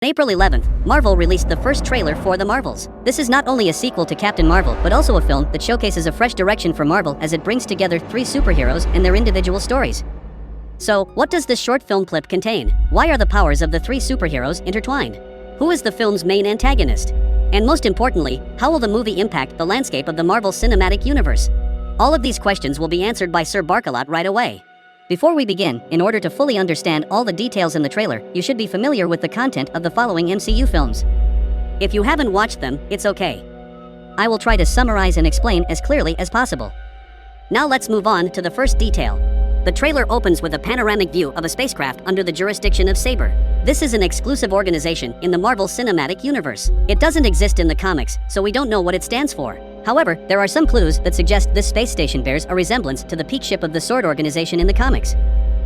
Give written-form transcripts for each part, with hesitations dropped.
April 11th, Marvel released the first trailer for The Marvels. This is not only a sequel to Captain Marvel, but also a film that showcases a fresh direction for Marvel as it brings together three superheroes and their individual stories. So, what does this short film clip contain? Why are the powers of the three superheroes intertwined? Who is the film's main antagonist? And most importantly, how will the movie impact the landscape of the Marvel Cinematic Universe? All of these questions will be answered by Sir Barkalot right away. Before we begin, in order to fully understand all the details in the trailer, you should be familiar with the content of the following MCU films. If you haven't watched them, it's okay. I will try to summarize and explain as clearly as possible. Now let's move on to the first detail. The trailer opens with a panoramic view of a spacecraft under the jurisdiction of Saber. This is an exclusive organization in the Marvel Cinematic Universe. It doesn't exist in the comics, so we don't know what it stands for. However, there are some clues that suggest this space station bears a resemblance to the peak ship of the Sword organization in the comics.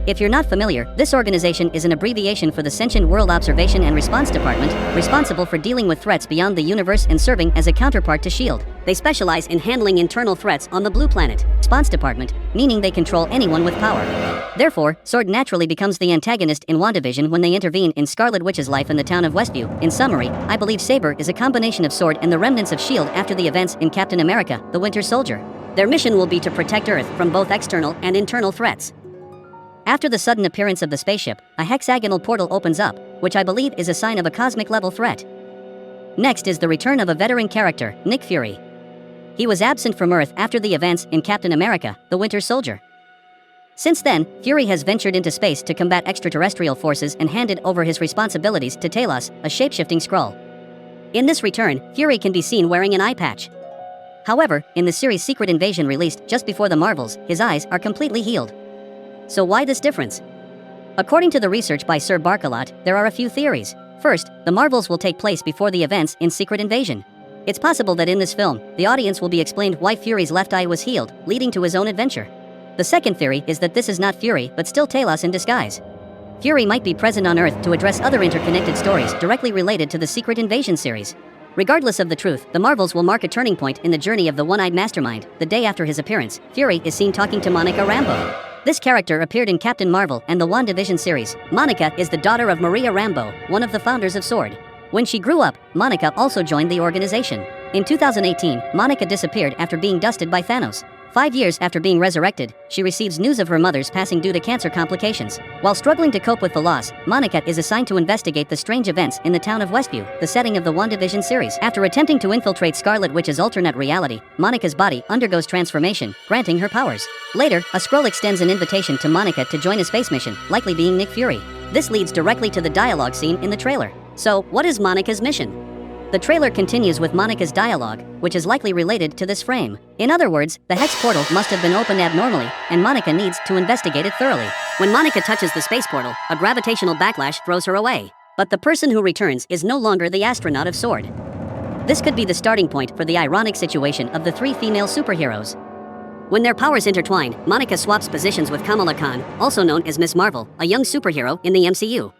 If you're not familiar, this organization is an abbreviation for the Sentient World Observation and Response Department, responsible for dealing with threats beyond the universe and serving as a counterpart to S.H.I.E.L.D. They specialize in handling internal threats on the Blue Planet. Response Department, meaning they control anyone with power. Therefore, S.W.O.R.D. naturally becomes the antagonist in WandaVision when they intervene in Scarlet Witch's life in the town of Westview. In summary, I believe Saber is a combination of S.W.O.R.D. and the remnants of S.H.I.E.L.D. after the events in Captain America, the Winter Soldier. Their mission will be to protect Earth from both external and internal threats. After the sudden appearance of the spaceship, a hexagonal portal opens up, which I believe is a sign of a cosmic-level threat. Next is the return of a veteran character, Nick Fury. He was absent from Earth after the events in Captain America, the Winter Soldier. Since then, Fury has ventured into space to combat extraterrestrial forces and handed over his responsibilities to Talos, a shape-shifting Skrull. In this return, Fury can be seen wearing an eye patch. However, in the series Secret Invasion released just before the Marvels, his eyes are completely healed. So why this difference? According to the research by Sir Barkalot, there are a few theories. First, the Marvels will take place before the events in Secret Invasion. It's possible that in this film, the audience will be explained why Fury's left eye was healed, leading to his own adventure. The second theory is that this is not Fury, but still Talos in disguise. Fury might be present on Earth to address other interconnected stories directly related to the Secret Invasion series. Regardless of the truth, the Marvels will mark a turning point in the journey of the one-eyed mastermind. The day after his appearance, Fury is seen talking to Monica Rambeau. This character appeared in Captain Marvel and the WandaVision series. Monica is the daughter of Maria Rambeau, one of the founders of S.W.O.R.D. When she grew up, Monica also joined the organization. In 2018, Monica disappeared after being dusted by Thanos. 5 years after being resurrected, she receives news of her mother's passing due to cancer complications. While struggling to cope with the loss, Monica is assigned to investigate the strange events in the town of Westview, the setting of the WandaVision series. After attempting to infiltrate Scarlet Witch's alternate reality, Monica's body undergoes transformation, granting her powers. Later, a Skrull extends an invitation to Monica to join a space mission, likely being Nick Fury. This leads directly to the dialogue scene in the trailer. So, what is Monica's mission? The trailer continues with Monica's dialogue, which is likely related to this frame. In other words, the hex portal must have been opened abnormally, and Monica needs to investigate it thoroughly. When Monica touches the space portal, a gravitational backlash throws her away. But the person who returns is no longer the astronaut of S.W.O.R.D. This could be the starting point for the ironic situation of the three female superheroes. When their powers intertwine, Monica swaps positions with Kamala Khan, also known as Miss Marvel, a young superhero in the MCU.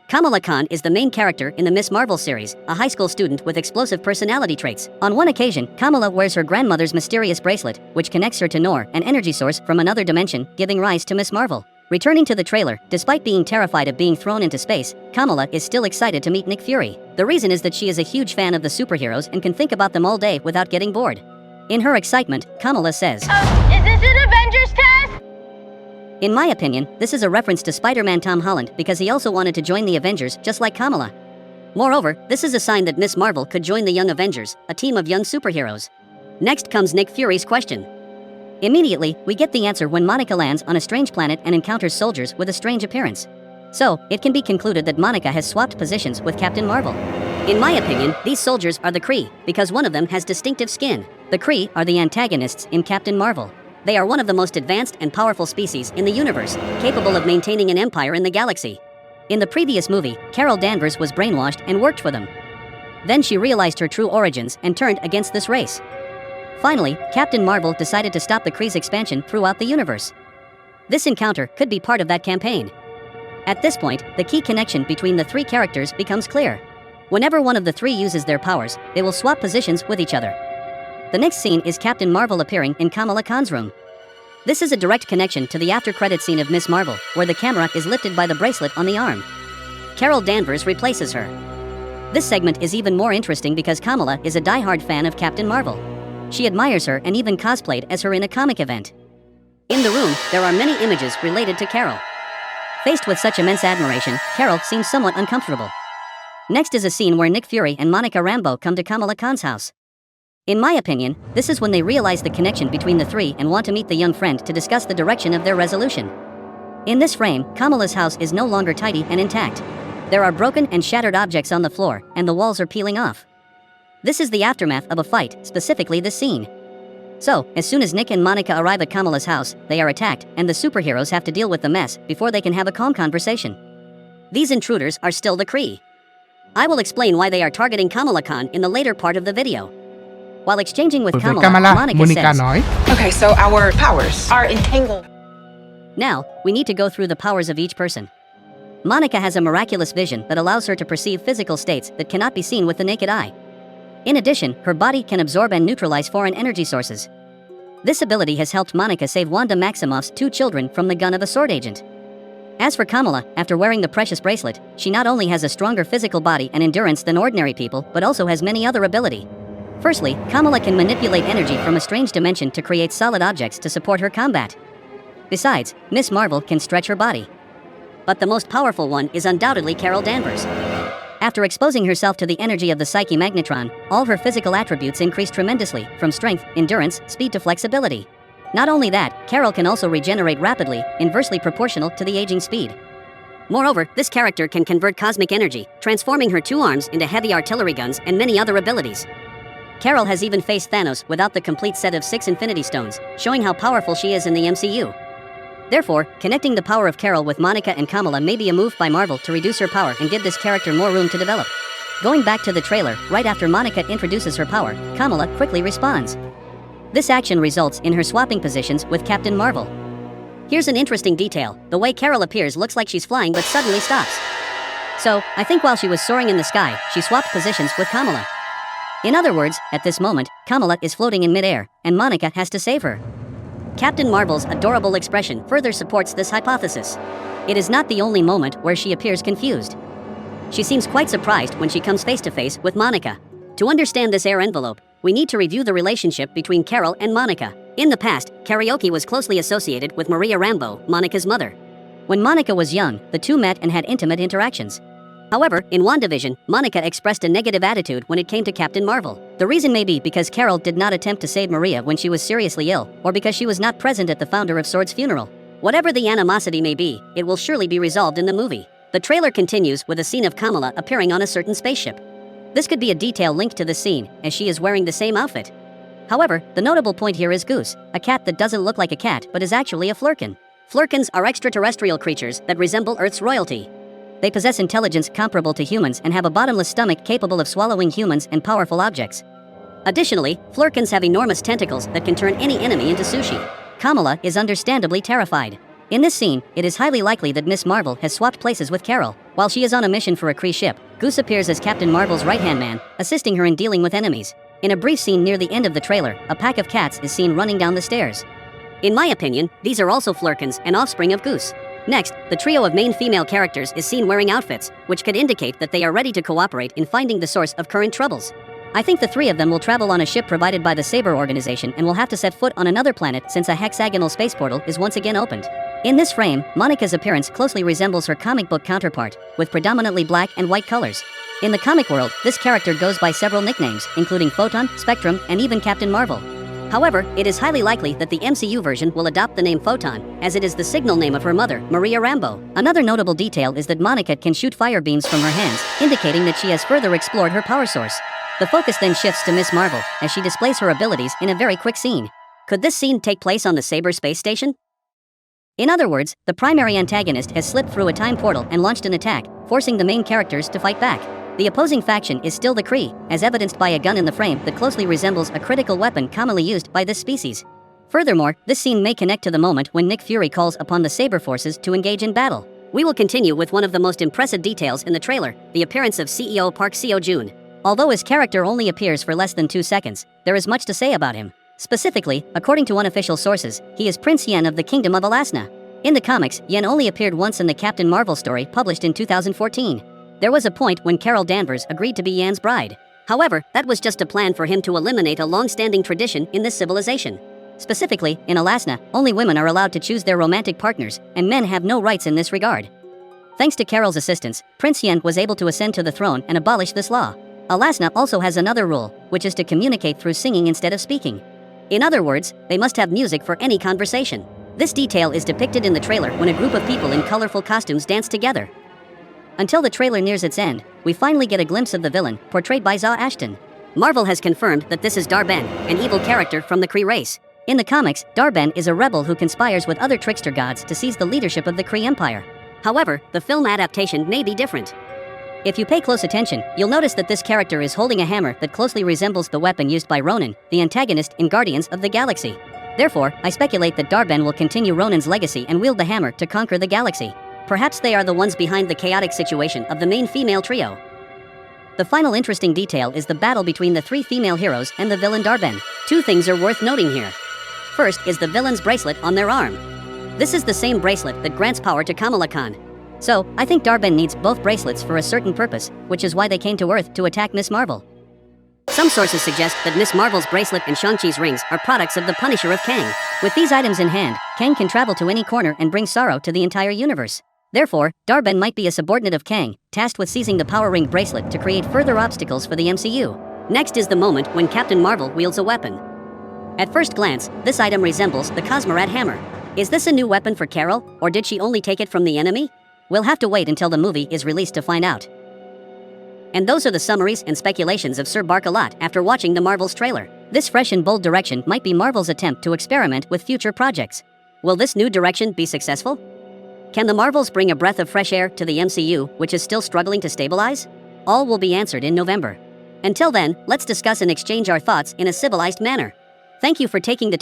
Kamala Khan is the main character in the Miss Marvel series, a high school student with explosive personality traits. On one occasion, Kamala wears her grandmother's mysterious bracelet, which connects her to Noor, an energy source from another dimension, giving rise to Miss Marvel. Returning to the trailer, despite being terrified of being thrown into space, Kamala is still excited to meet Nick Fury. The reason is that she is a huge fan of the superheroes and can think about them all day without getting bored. In her excitement, Kamala says, Is this an Avengers test? In my opinion, this is a reference to Spider-Man Tom Holland because he also wanted to join the Avengers just like Kamala. Moreover, this is a sign that Miss Marvel could join the Young Avengers, a team of young superheroes. Next comes Nick Fury's question. Immediately, we get the answer when Monica lands on a strange planet and encounters soldiers with a strange appearance. So, it can be concluded that Monica has swapped positions with Captain Marvel. In my opinion, these soldiers are the Kree, because one of them has distinctive skin. The Kree are the antagonists in Captain Marvel. They are one of the most advanced and powerful species in the universe, capable of maintaining an empire in the galaxy. In the previous movie, Carol Danvers was brainwashed and worked for them. Then she realized her true origins and turned against this race. Finally, Captain Marvel decided to stop the Kree's expansion throughout the universe. This encounter could be part of that campaign. At this point, the key connection between the three characters becomes clear. Whenever one of the three uses their powers, they will swap positions with each other. The next scene is Captain Marvel appearing in Kamala Khan's room. This is a direct connection to the after-credit scene of Miss Marvel, where the camera is lifted by the bracelet on the arm. Carol Danvers replaces her. This segment is even more interesting because Kamala is a die-hard fan of Captain Marvel. She admires her and even cosplayed as her in a comic event. In the room, there are many images related to Carol. Faced with such immense admiration, Carol seems somewhat uncomfortable. Next is a scene where Nick Fury and Monica Rambeau come to Kamala Khan's house. In my opinion, this is when they realize the connection between the three and want to meet the young friend to discuss the direction of their resolution. In this frame, Kamala's house is no longer tidy and intact. There are broken and shattered objects on the floor, and the walls are peeling off. This is the aftermath of a fight, specifically this scene. So, as soon as Nick and Monica arrive at Kamala's house, they are attacked, and the superheroes have to deal with the mess before they can have a calm conversation. These intruders are still the Kree. I will explain why they are targeting Kamala Khan in the later part of the video. While exchanging with Kamala, Monica says, "Okay, so our powers are entangled." Now, we need to go through the powers of each person. Monica has a miraculous vision that allows her to perceive physical states that cannot be seen with the naked eye. In addition, her body can absorb and neutralize foreign energy sources. This ability has helped Monica save Wanda Maximoff's 2 children from the gun of a sword agent. As for Kamala, after wearing the precious bracelet, she not only has a stronger physical body and endurance than ordinary people, but also has many other ability. Firstly, Kamala can manipulate energy from a strange dimension to create solid objects to support her combat. Besides, Miss Marvel can stretch her body. But the most powerful one is undoubtedly Carol Danvers. After exposing herself to the energy of the Psyche Magnetron, all her physical attributes increase tremendously, from strength, endurance, speed to flexibility. Not only that, Carol can also regenerate rapidly, inversely proportional to the aging speed. Moreover, this character can convert cosmic energy, transforming her 2 arms into heavy artillery guns and many other abilities. Carol has even faced Thanos without the complete set of 6 Infinity Stones, showing how powerful she is in the MCU. Therefore, connecting the power of Carol with Monica and Kamala may be a move by Marvel to reduce her power and give this character more room to develop. Going back to the trailer, right after Monica introduces her power, Kamala quickly responds. This action results in her swapping positions with Captain Marvel. Here's an interesting detail: the way Carol appears looks like she's flying but suddenly stops. So, I think while she was soaring in the sky, she swapped positions with Kamala. In other words, at this moment, Kamala is floating in midair, and Monica has to save her. Captain Marvel's adorable expression further supports this hypothesis. It is not the only moment where she appears confused. She seems quite surprised when she comes face to face with Monica. To understand this air envelope, we need to review the relationship between Carol and Monica. In the past, Karaoke was closely associated with Maria Rambeau, Monica's mother. When Monica was young, the two met and had intimate interactions. However, in WandaVision, Monica expressed a negative attitude when it came to Captain Marvel. The reason may be because Carol did not attempt to save Maria when she was seriously ill, or because she was not present at the founder of S.W.O.R.D's funeral. Whatever the animosity may be, it will surely be resolved in the movie. The trailer continues with a scene of Kamala appearing on a certain spaceship. This could be a detail linked to the scene, as she is wearing the same outfit. However, the notable point here is Goose, a cat that doesn't look like a cat but is actually a flurkin. Flurkins are extraterrestrial creatures that resemble Earth's royalty. They possess intelligence comparable to humans and have a bottomless stomach capable of swallowing humans and powerful objects. Additionally, flurkins have enormous tentacles that can turn any enemy into sushi. Kamala is understandably terrified. In this scene, it is highly likely that Miss Marvel has swapped places with Carol. While she is on a mission for a Kree ship, Goose appears as Captain Marvel's right-hand man, assisting her in dealing with enemies. In a brief scene near the end of the trailer, a pack of cats is seen running down the stairs. In my opinion, these are also flurkins and offspring of Goose. Next, the trio of main female characters is seen wearing outfits, which could indicate that they are ready to cooperate in finding the source of current troubles. I think the 3 of them will travel on a ship provided by the Saber organization and will have to set foot on another planet since a hexagonal space portal is once again opened. In this frame, Monica's appearance closely resembles her comic book counterpart, with predominantly black and white colors. In the comic world, this character goes by several nicknames, including Photon, Spectrum, and even Captain Marvel. However, it is highly likely that the MCU version will adopt the name Photon, as it is the signal name of her mother, Maria Rambeau. Another notable detail is that Monica can shoot fire beams from her hands, indicating that she has further explored her power source. The focus then shifts to Miss Marvel, as she displays her abilities in a very quick scene. Could this scene take place on the Saber space station? In other words, the primary antagonist has slipped through a time portal and launched an attack, forcing the main characters to fight back. The opposing faction is still the Kree, as evidenced by a gun in the frame that closely resembles a critical weapon commonly used by this species. Furthermore, this scene may connect to the moment when Nick Fury calls upon the Saber forces to engage in battle. We will continue with one of the most impressive details in the trailer, the appearance of CEO Park Seo-joon. Although his character only appears for less than 2 seconds, there is much to say about him. Specifically, according to unofficial sources, he is Prince Yen of the Kingdom of Alasna. In the comics, Yen only appeared once in the Captain Marvel story published in 2014. There was a point when Carol Danvers agreed to be Yan's bride. However, that was just a plan for him to eliminate a long-standing tradition in this civilization. Specifically, in Alasna, only women are allowed to choose their romantic partners, and men have no rights in this regard. Thanks to Carol's assistance, Prince Yen was able to ascend to the throne and abolish this law. Alasna also has another rule, which is to communicate through singing instead of speaking. In other words, they must have music for any conversation. This detail is depicted in the trailer when a group of people in colorful costumes dance together. Until the trailer nears its end, we finally get a glimpse of the villain, portrayed by Zaw Ashton. Marvel has confirmed that this is Dar-Ben, an evil character from the Kree race. In the comics, Dar-Ben is a rebel who conspires with other trickster gods to seize the leadership of the Kree Empire. However, the film adaptation may be different. If you pay close attention, you'll notice that this character is holding a hammer that closely resembles the weapon used by Ronan, the antagonist in Guardians of the Galaxy. Therefore, I speculate that Dar-Ben will continue Ronan's legacy and wield the hammer to conquer the galaxy. Perhaps they are the ones behind the chaotic situation of the main female trio. The final interesting detail is the battle between the three female heroes and the villain Dar-Ben. Two things are worth noting here. First is the villain's bracelet on their arm. This is the same bracelet that grants power to Kamala Khan. So, I think Dar-Ben needs both bracelets for a certain purpose, which is why they came to Earth to attack Miss Marvel. Some sources suggest that Miss Marvel's bracelet and Shang-Chi's rings are products of the Punisher of Kang. With these items in hand, Kang can travel to any corner and bring sorrow to the entire universe. Therefore, Dar-Ben might be a subordinate of Kang, tasked with seizing the Power Ring bracelet to create further obstacles for the MCU. Next is the moment when Captain Marvel wields a weapon. At first glance, this item resembles the Cosmorad hammer. Is this a new weapon for Carol, or did she only take it from the enemy? We'll have to wait until the movie is released to find out. And those are the summaries and speculations of Sir Bark-a-Lot after watching the Marvels trailer. This fresh and bold direction might be Marvel's attempt to experiment with future projects. Will this new direction be successful? Can the Marvels bring a breath of fresh air to the MCU, which is still struggling to stabilize? All will be answered in November. Until then, let's discuss and exchange our thoughts in a civilized manner. Thank you for taking the